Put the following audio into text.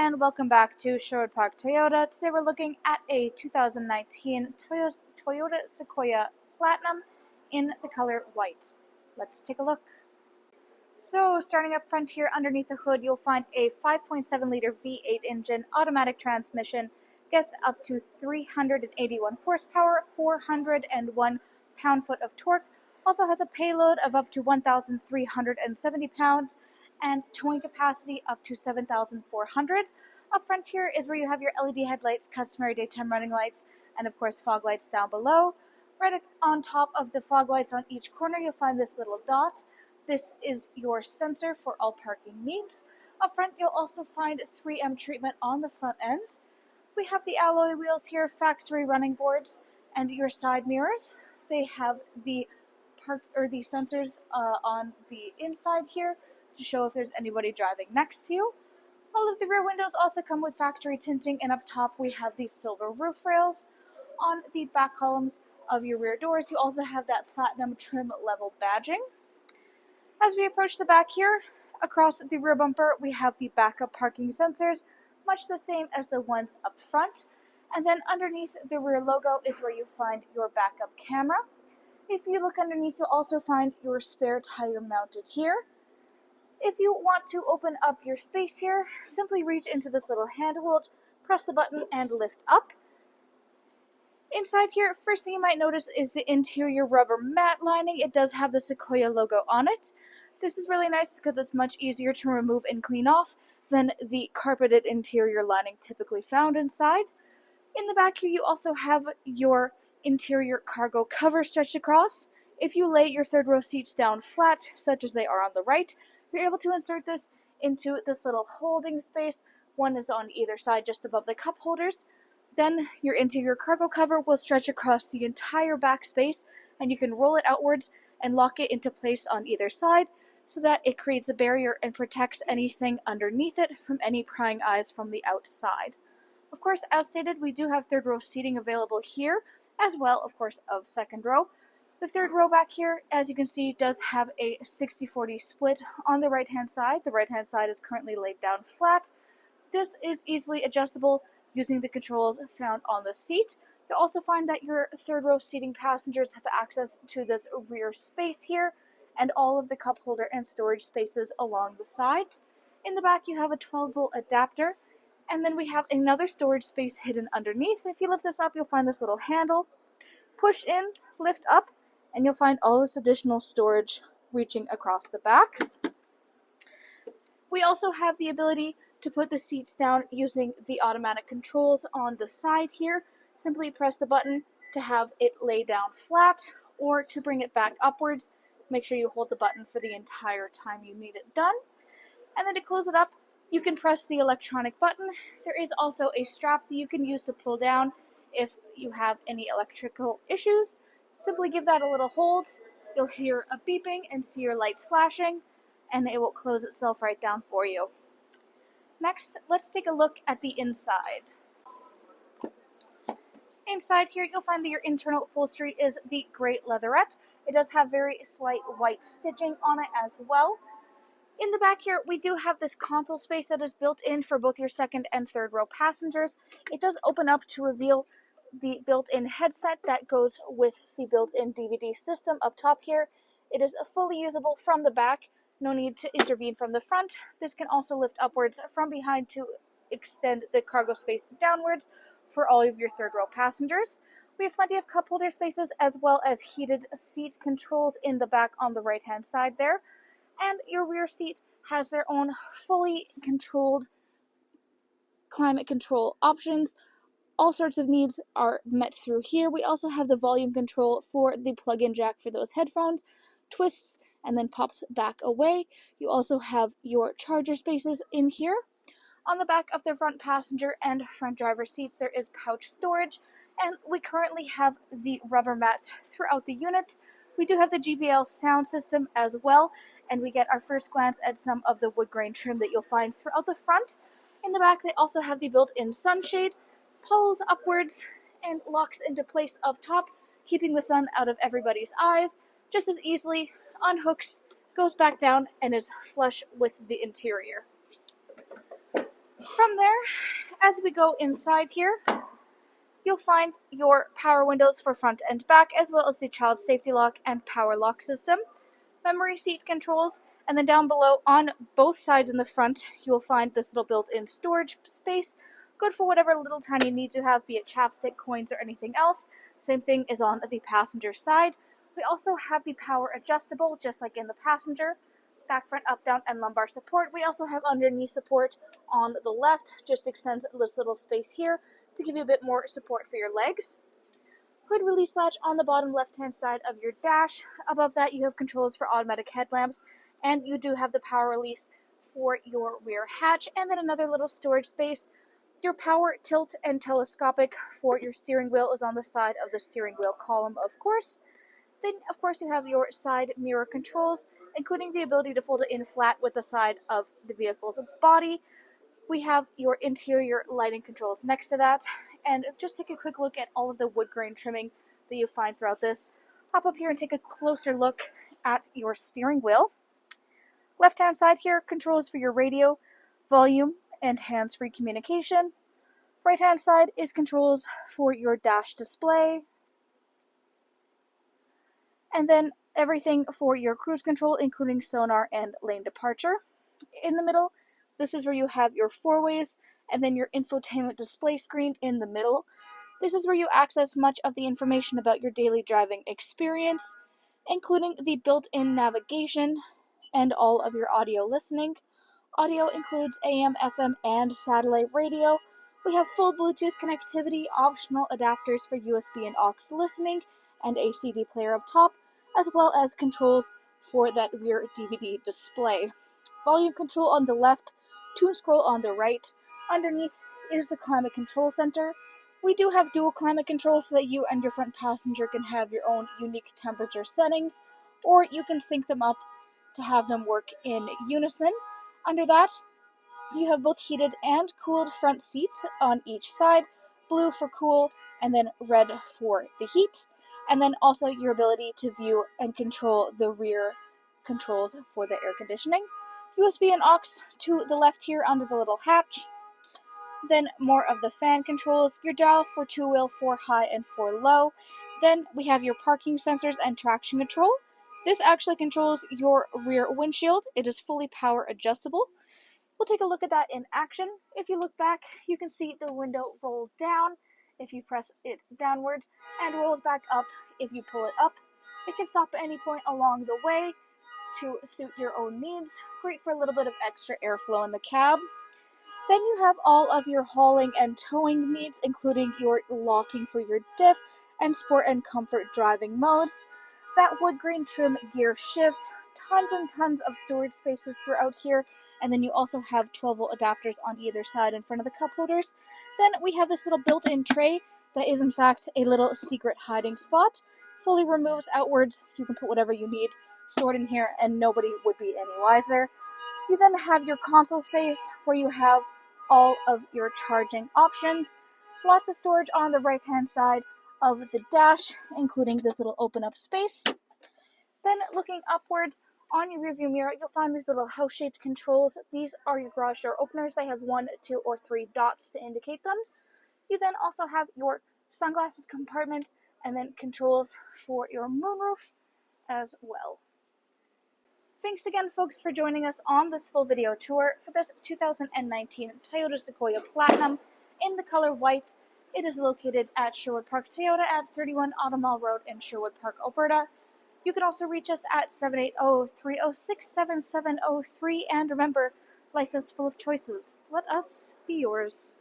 and welcome back to Sherwood Park Toyota. Today we're looking at a 2019 Toyota Sequoia Platinum in the color white. Let's take a look. So starting up front here underneath the hood, you'll find a 5.7 liter V8 engine, automatic transmission, gets up to 381 horsepower, 401 pound-foot of torque, also has a payload of up to 1,370 pounds, and towing capacity up to 7,400. Up front here is where you have your LED headlights, customary daytime running lights, and of course fog lights down below. Right on top of the fog lights on each corner, you'll find this little dot. This is your sensor for all parking needs. Up front, you'll also find 3M treatment on the front end. We have the alloy wheels here, factory running boards, and your side mirrors. They have the sensors on the inside here to show if there's anybody driving next to you. All of the rear windows also come with factory tinting, and up top we have these silver roof rails. On the back columns of your rear doors, you also have that platinum trim level badging. As we approach the back here, across the rear bumper, we have the backup parking sensors, much the same as the ones up front. And then underneath the rear logo is where you find your backup camera. If you look underneath, you'll also find your spare tire mounted here. If you want to open up your space here, simply reach into this little handhold, press the button, and lift up. Inside here, first thing you might notice is the interior rubber mat lining. It does have the Sequoia logo on it. This is really nice because it's much easier to remove and clean off than the carpeted interior lining typically found inside. In the back here, you also have your interior cargo cover stretched across. If you lay your third row seats down flat, such as they are on the right, you're able to insert this into this little holding space. One is on either side just above the cup holders. Then your interior cargo cover will stretch across the entire back space, and you can roll it outwards and lock it into place on either side so that it creates a barrier and protects anything underneath it from any prying eyes from the outside. Of course, as stated, we do have third row seating available here, as well, of course, of second row. The third row back here, as you can see, does have a 60-40 split on the right-hand side. The right-hand side is currently laid down flat. This is easily adjustable using the controls found on the seat. You'll also find that your third row seating passengers have access to this rear space here, and all of the cup holder and storage spaces along the sides. In the back, you have a 12-volt adapter, and then we have another storage space hidden underneath. If you lift this up, you'll find this little handle. Push in, lift up, and you'll find all this additional storage reaching across the back. We also have the ability to put the seats down using the automatic controls on the side here. Simply press the button to have it lay down flat, or to bring it back upwards. Make sure you hold the button for the entire time you need it done. And then to close it up, you can press the electronic button. There is also a strap that you can use to pull down if you have any electrical issues. Simply give that a little hold. You'll hear a beeping and see your lights flashing, and it will close itself right down for you. Next, let's take a look at the inside. Inside here, you'll find that your internal upholstery is the gray leatherette. It does have very slight white stitching on it as well. In the back here, we do have this console space that is built in for both your second and third row passengers. It does open up to reveal the built-in headset that goes with the built-in DVD system up top here. It is fully usable from the back. No need to intervene from the front. This can also lift upwards from behind to extend the cargo space downwards for all of your third row passengers. We have plenty of cup holder spaces as well as heated seat controls in the back on the right hand side there. And your rear seat has their own fully controlled climate control options. All sorts of needs are met through here. We also have the volume control for the plug-in jack for those headphones, twists and then pops back away. You also have your charger spaces in here. On the back of the front passenger and front driver seats, there is pouch storage, and we currently have the rubber mats throughout the unit. We do have the JBL sound system as well, and we get our first glance at some of the wood grain trim that you'll find throughout the front. In the back, they also have the built-in sunshade, pulls upwards and locks into place up top, keeping the sun out of everybody's eyes just as easily, unhooks, goes back down, and is flush with the interior. From From there, as we go inside here, you'll find your power windows for front and back, as well as the child safety lock and power lock system, memory seat controls, and then down below on both sides in the front, you will find this little built-in storage space, good for whatever little tiny needs you have, be it chapstick, coins, or anything else. Same thing is on the passenger side. We also have the power adjustable, just like in the passenger. Back, front, up, down, and lumbar support. We also have underneath support on the left, just extends this little space here to give you a bit more support for your legs. Hood release latch on the bottom left-hand side of your dash. Above that, you have controls for automatic headlamps, and you do have the power release for your rear hatch, and then another little storage space. Your power tilt and telescopic for your steering wheel is on the side of the steering wheel column, of course. Then, of course, you have your side mirror controls, including the ability to fold it in flat with the side of the vehicle's body. We have your interior lighting controls next to that, and just take a quick look at all of the wood grain trimming that you find throughout this. Hop up here and take a closer look at your steering wheel. Left-hand side here, controls for your radio, volume, and hands-free communication. Right-hand side is controls for your dash display, and then everything for your cruise control, including sonar and lane departure. In the middle, this is where you have your four-ways, and then your infotainment display screen in the middle. This is where you access much of the information about your daily driving experience, including the built-in navigation and all of your audio listening. Audio includes AM, FM, and satellite radio. We have full Bluetooth connectivity, optional adapters for USB and aux listening, and a CD player up top, as well as controls for that rear DVD display. Volume control on the left, tune scroll on the right. Underneath is the climate control center. We do have dual climate control so that you and your front passenger can have your own unique temperature settings, or you can sync them up to have them work in unison. Under that, you have both heated and cooled front seats on each side, blue for cool, and then red for the heat, and then also your ability to view and control the rear controls for the air conditioning. USB and aux to the left here under the little hatch. Then more of the fan controls, your dial for two-wheel, for high and for low. Then we have your parking sensors and traction control. This actually controls your rear windshield. It is fully power adjustable. We'll take a look at that in action. If you look back, you can see the window roll down if you press it downwards, and rolls back up if you pull it up. It can stop at any point along the way to suit your own needs. Great for a little bit of extra airflow in the cab. Then you have all of your hauling and towing needs, including your locking for your diff and sport and comfort driving modes. That wood grain trim gear shift, tons and tons of storage spaces throughout here, and then you also have 12-volt adapters on either side in front of the cup holders. Then we have this little built-in tray that is in fact a little secret hiding spot. Fully removes outwards. You can put whatever you need stored in here and nobody would be any wiser. You then have your console space where you have all of your charging options. Lots of storage on the right-hand side of the dash, including this little open-up space. Then looking upwards on your rearview mirror, you'll find these little house-shaped controls. These are your garage door openers. They have 1, 2, or 3 dots to indicate them. You then also have your sunglasses compartment and then controls for your moonroof as well. Thanks again, folks, for joining us on this full video tour for this 2019 Toyota Sequoia Platinum in the color white. It is located at Sherwood Park Toyota at 31 Automall Road in Sherwood Park, Alberta. You can also reach us at 780-306-7703, and remember, life is full of choices. Let us be yours.